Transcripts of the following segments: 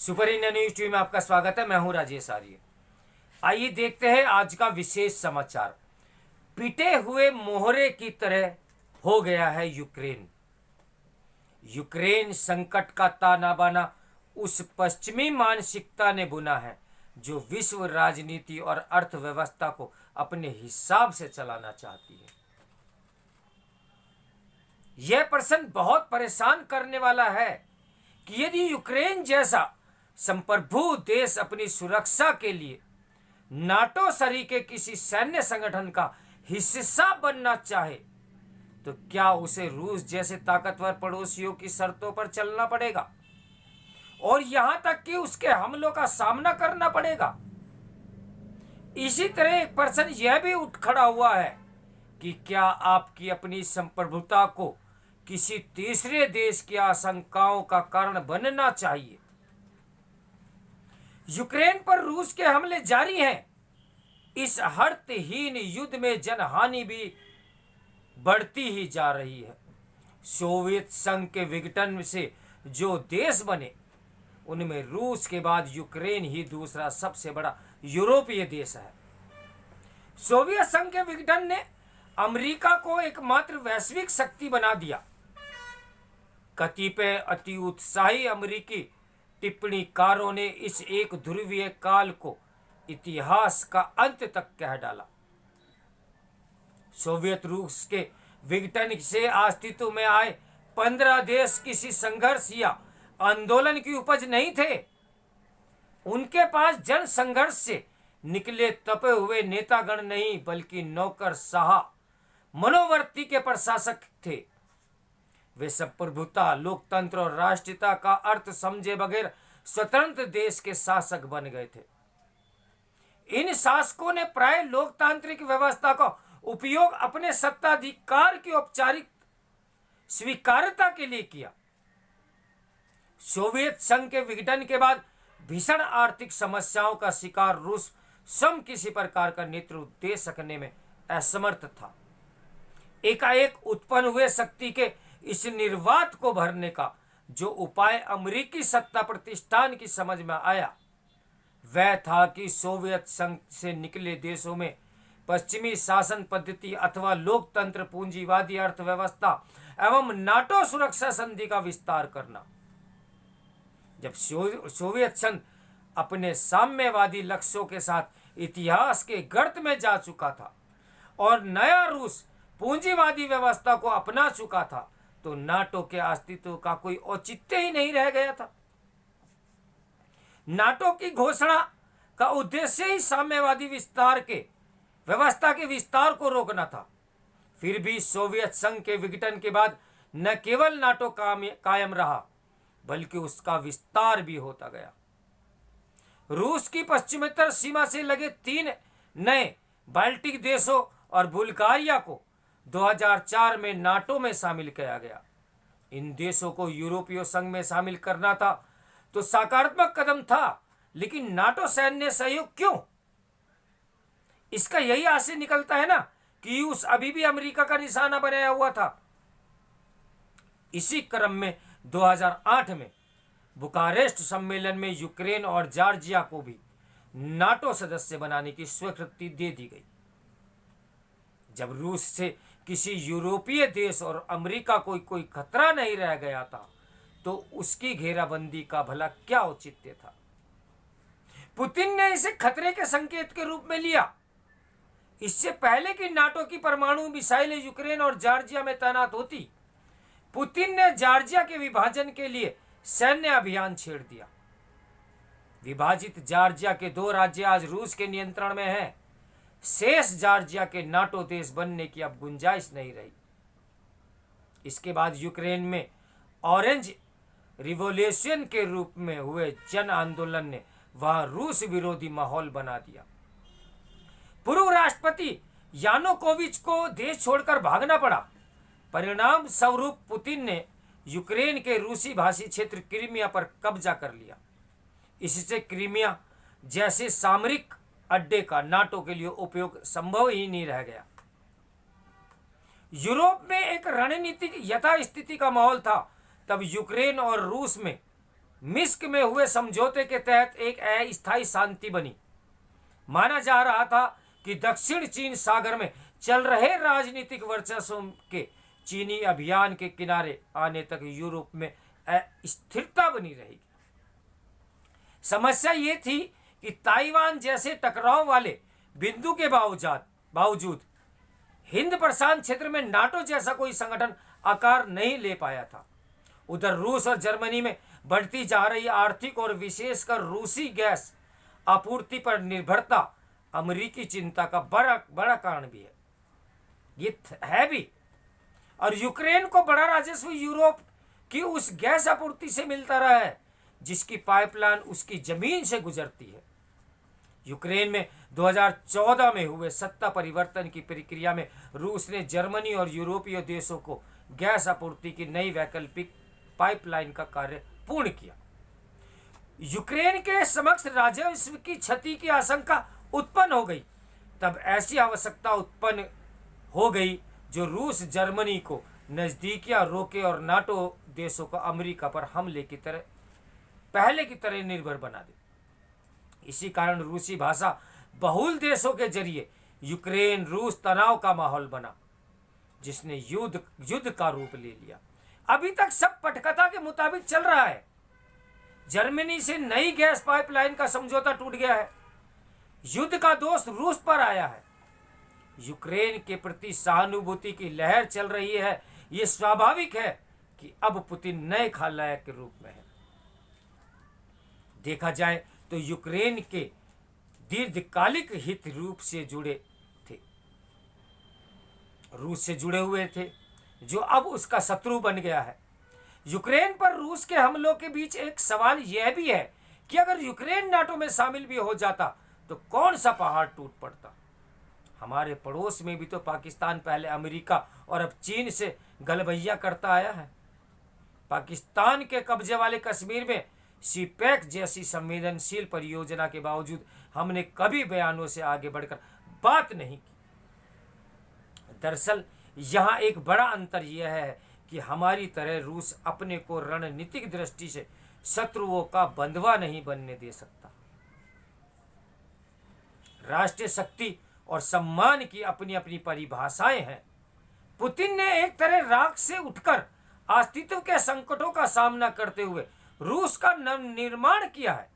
Super India news TV में आपका स्वागत है। मैं हूं राजेश आर्य। आइए देखते हैं आज का विशेष समाचार। पिटे हुए मोहरे की तरह हो गया है यूक्रेन। यूक्रेन संकट का ताना बाना उस पश्चिमी मानसिकता ने बुना है जो विश्व राजनीति और अर्थव्यवस्था को अपने हिसाब से चलाना चाहती है। यह प्रश्न बहुत परेशान करने वाला है कि यदि यूक्रेन जैसा संप्रभु देश अपनी सुरक्षा के लिए नाटो सरीके किसी सैन्य संगठन का हिस्सा बनना चाहे तो क्या उसे रूस जैसे ताकतवर पड़ोसियों की शर्तों पर चलना पड़ेगा और यहां तक कि उसके हमलों का सामना करना पड़ेगा। इसी तरह एक प्रश्न यह भी उठ खड़ा हुआ है कि क्या आपकी अपनी संप्रभुता को किसी तीसरे देश की आशंकाओं का कारण बनना चाहिए। यूक्रेन पर रूस के हमले जारी हैं। इस हर्तहीन युद्ध में जनहानि भी बढ़ती ही जा रही है। सोवियत संघ के विघटन से जो देश बने उनमें रूस के बाद यूक्रेन ही दूसरा सबसे बड़ा यूरोपीय देश है। सोवियत संघ के विघटन ने अमेरिका को एकमात्र वैश्विक शक्ति बना दिया। कतिपय अति उत्साही अमेरिकी टिप्पणीकारों ने इस एक ध्रुवीय काल को इतिहास का अंत तक कह डाला। सोवियत रूस के विघटन से अस्तित्व में आए 15 देश किसी संघर्ष या आंदोलन की उपज नहीं थे। उनके पास जन संघर्ष से निकले तपे हुए नेतागण नहीं बल्कि नौकरशाह मनोवर्ती के प्रशासक थे। वे संप्रभुता, लोकतंत्र और राष्ट्रीयता का अर्थ समझे बगैर स्वतंत्र देश के शासक बन गए थे। इन शासकों ने प्राय लोकतांत्रिक व्यवस्था का उपयोग अपने सत्ताधिकार की औपचारिक स्वीकार्यता के लिए किया। सोवियत संघ के विघटन के बाद भीषण आर्थिक समस्याओं का शिकार रूस स्वयं किसी प्रकार का नेतृत्व दे सकने में असमर्थ था। एकाएक उत्पन्न हुए शक्ति के इस निर्वात को भरने का जो उपाय अमेरिकी सत्ता प्रतिष्ठान की समझ में आया वह था कि सोवियत संघ से निकले देशों में पश्चिमी शासन पद्धति अथवा लोकतंत्र, पूंजीवादी अर्थव्यवस्था एवं नाटो सुरक्षा संधि का विस्तार करना। जब सोवियत संघ अपने साम्यवादी लक्ष्यों के साथ इतिहास के गर्त में जा चुका था और नया रूस पूंजीवादी व्यवस्था को अपना चुका था तो नाटो के अस्तित्व का कोई औचित्य ही नहीं रह गया था। नाटो की घोषणा का उद्देश्य ही साम्यवादी व्यवस्था के विस्तार को रोकना था। फिर भी सोवियत संघ के विघटन के बाद न केवल नाटो कायम रहा बल्कि उसका विस्तार भी होता गया। रूस की पश्चिमोत्तर सीमा से लगे 3 नए बाल्टिक देशों और बुल्गारिया को 2004 में नाटो में शामिल किया गया। इन देशों को यूरोपीय संघ में शामिल करना था तो सकारात्मक कदम था, लेकिन नाटो सैन्य सहयोग क्यों? इसका यही आशय निकलता है ना कि रूस अभी भी अमेरिका का निशाना बनाया हुआ था। इसी क्रम में 2008 में बुकारेस्ट सम्मेलन में यूक्रेन और जॉर्जिया को भी नाटो सदस्य बनाने की स्वीकृति दे दी गई। जब रूस से किसी यूरोपीय देश और अमेरिका को कोई खतरा नहीं रह गया था तो उसकी घेराबंदी का भला क्या औचित्य था? पुतिन ने इसे खतरे के संकेत के रूप में लिया। इससे पहले कि नाटो की परमाणु मिसाइलें यूक्रेन और जॉर्जिया में तैनात होती, पुतिन ने जॉर्जिया के विभाजन के लिए सैन्य अभियान छेड़ दिया। विभाजित जॉर्जिया के 2 राज्य आज रूस के नियंत्रण में हैं। शेष जॉर्जिया के नाटो देश बनने की अब गुंजाइश नहीं रही। इसके बाद यूक्रेन में ऑरेंज रिवॉल्यूशन के रूप में हुए जन आंदोलन ने वहां रूस विरोधी माहौल बना दिया। पूर्व राष्ट्रपति यानुकोविच को देश छोड़कर भागना पड़ा। परिणाम स्वरूप पुतिन ने यूक्रेन के रूसी भाषी क्षेत्र क्रीमिया पर कब्जा कर लिया। इससे क्रीमिया जैसे सामरिक अड्डे का नाटो के लिए उपयोग संभव ही नहीं रह गया। यूरोप में एक रणनीतिक यथास्थिति का माहौल था। तब यूक्रेन और रूस में मिस्क में हुए समझौते के तहत एक अस्थायी शांति बनी। माना जा रहा था कि दक्षिण चीन सागर में चल रहे राजनीतिक वर्चस्व के चीनी अभियान के किनारे आने तक यूरोप में अस्थिरता बनी रहेगी। समस्या ये थी कि ताइवान जैसे टकराव वाले बिंदु के बावजूद हिंद प्रशांत क्षेत्र में नाटो जैसा कोई संगठन आकार नहीं ले पाया था। उधर रूस और जर्मनी में बढ़ती जा रही आर्थिक और विशेषकर रूसी गैस आपूर्ति पर निर्भरता अमेरिकी चिंता का बड़ा कारण भी है। ये है भी। और यूक्रेन को बड़ा राजस्व यूरोप की उस गैस आपूर्ति से मिलता रहा है जिसकी पाइपलाइन उसकी जमीन से गुजरती है। यूक्रेन में 2014 में हुए सत्ता परिवर्तन की प्रक्रिया में रूस ने जर्मनी और यूरोपीय देशों को गैस आपूर्ति की नई वैकल्पिक पाइपलाइन का कार्य पूर्ण किया। यूक्रेन के समक्ष राजस्व की क्षति की आशंका उत्पन्न हो गई। तब ऐसी आवश्यकता उत्पन्न हो गई जो रूस जर्मनी को नजदीकियां रोके और नाटो देशों को अमेरिका पर हमले की तरह पहले की तरह निर्भर बना दे। इसी कारण रूसी भाषा बहुल देशों के जरिए यूक्रेन रूस तनाव का माहौल बना, जिसने युद्ध का रूप ले लिया। अभी तक सब पटकथा के मुताबिक चल रहा है। जर्मनी से नई गैस पाइपलाइन का समझौता टूट गया है। युद्ध का दोष रूस पर आया है। यूक्रेन के प्रति सहानुभूति की लहर चल रही है। यह स्वाभाविक है कि अब पुतिन नए खलनायक के रूप में है। देखा जाए तो यूक्रेन के दीर्घकालिक हित रूप से जुड़े थे, रूस से जुड़े हुए थे, जो अब उसका शत्रु बन गया है। यूक्रेन पर रूस के हमलों के बीच एक सवाल यह भी है कि अगर यूक्रेन नाटो में शामिल भी हो जाता तो कौन सा पहाड़ टूट पड़ता। हमारे पड़ोस में भी तो पाकिस्तान पहले अमेरिका और अब चीन से गलबैया करता आया है। पाकिस्तान के कब्जे वाले कश्मीर में सीपैक जैसी संवेदनशील परियोजना के बावजूद हमने कभी बयानों से आगे बढ़कर बात नहीं की। दरअसल यहाँ एक बड़ा अंतर यह है कि हमारी तरह रूस अपने को रणनीतिक दृष्टि से शत्रुओं का बंधुआ नहीं बनने दे सकता। राष्ट्रीय शक्ति और सम्मान की अपनी अपनी परिभाषाएं हैं। पुतिन ने एक तरह राख से उठकर अस्तित्व के संकटों का सामना करते हुए रूस का निर्माण किया है।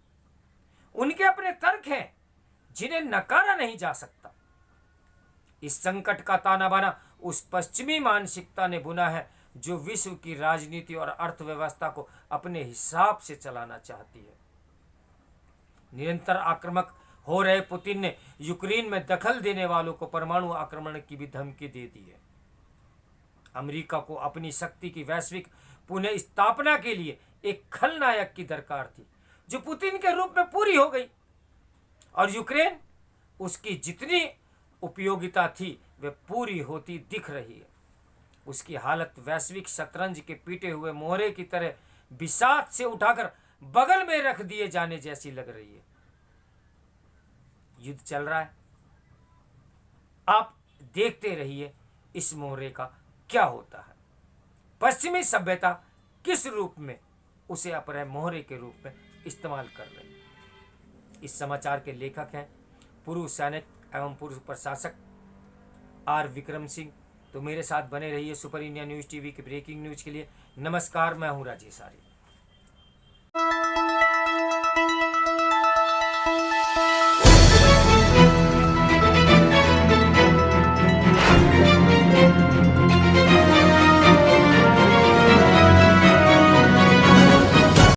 उनके अपने तर्क हैं जिन्हें नकारा नहीं जा सकता। इस संकट का ताना बाना उस पश्चिमी मानसिकता ने बुना है जो विश्व की राजनीति और अर्थव्यवस्था को अपने हिसाब से चलाना चाहती है। निरंतर आक्रामक हो रहे पुतिन ने यूक्रेन में दखल देने वालों को परमाणु आक्रमण की भी धमकी दे दी है। अमेरिका को अपनी शक्ति की वैश्विक पुनः स्थापना के लिए एक खलनायक की दरकार थी जो पुतिन के रूप में पूरी हो गई, और यूक्रेन उसकी जितनी उपयोगिता थी वह पूरी होती दिख रही है। उसकी हालत वैश्विक शतरंज के पीटे हुए मोहरे की तरह बिसात से उठाकर बगल में रख दिए जाने जैसी लग रही है। युद्ध चल रहा है, आप देखते रहिए इस मोहरे का क्या होता है। पश्चिमी सभ्यता किस रूप में उसे अपने मोहरे के रूप में इस्तेमाल कर रही है। इस समाचार के लेखक हैं पूर्व सैनिक एवं पूर्व प्रशासक आर विक्रम सिंह। तो मेरे साथ बने रहिए सुपर इंडिया न्यूज़ टीवी के ब्रेकिंग न्यूज़ के लिए। नमस्कार, मैं हूं राजेश आर्य।